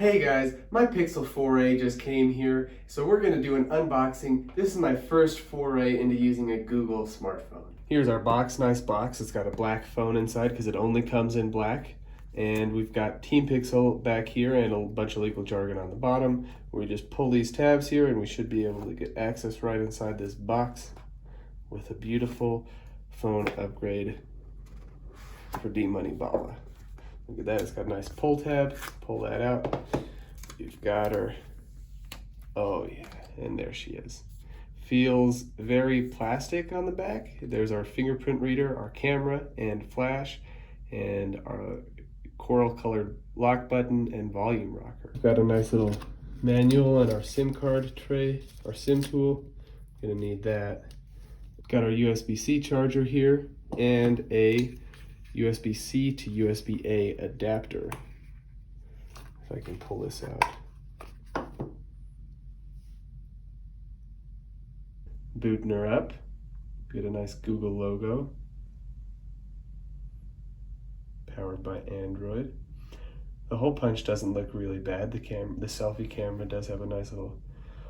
Hey guys, my Pixel 4a just came here, so we're going to do an unboxing. This is my first foray into using a Google smartphone. Here's our box, nice box. It's got a black phone inside because it only comes in black. And we've got Team Pixel back here and a bunch of legal jargon on the bottom. We just pull these tabs here and we should be able to get access right inside this box with a beautiful phone upgrade for D-Money Bala. Look at that, it's got a nice pull tab. Pull that out. You've got her. Oh yeah, and there she is. Feels very plastic on the back. There's our fingerprint reader, our camera and flash, and our coral colored lock button and volume rocker. We've got a nice little manual and our SIM card tray, our SIM tool. Gonna need that. Got our USB-C charger here and a USB-C to USB-A adapter. If I can pull this out. Booting her up. Get a nice Google logo. Powered by Android. The hole punch doesn't look really bad. The selfie camera does have a nice little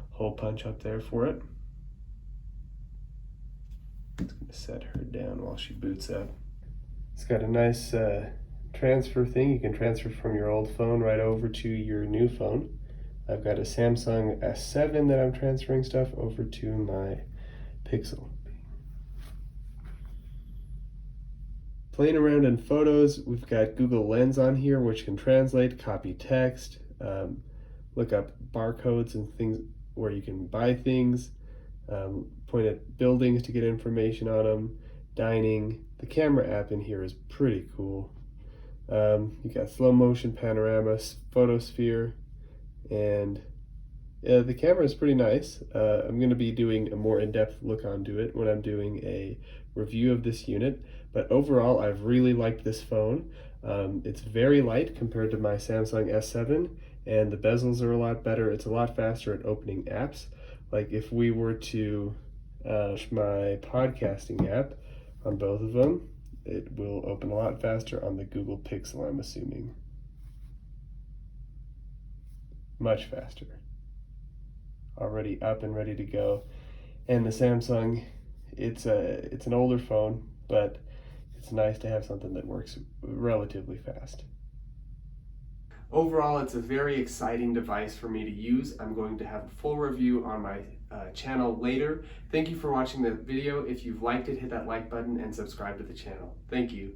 hole punch up there for it. It's going to set her down while she boots up. It's got a nice transfer thing. You can transfer from your old phone right over to your new phone. I've got a Samsung S7 that I'm transferring stuff over to my Pixel. Playing around in photos, we've got Google Lens on here, which can translate, copy text, look up barcodes and things where you can buy things, point at buildings to get information on them, dining. The camera app in here is pretty cool. You got slow motion panorama, photosphere, and the camera is pretty nice. I'm going to be doing a more in-depth look onto it when I'm doing a review of this unit, but overall I've really liked this phone. It's very light compared to my Samsung S7, and the bezels are a lot better. It's a lot faster at opening apps. Like if we were to my podcasting app on both of them, it will open a lot faster on the Google Pixel, I'm assuming. Much faster. Already up and ready to go. And the Samsung, it's an older phone, but it's nice to have something that works relatively fast. Overall, it's a very exciting device for me to use. I'm going to have a full review on my channel later. Thank you for watching the video. If you've liked it, hit that like button and subscribe to the channel. Thank you.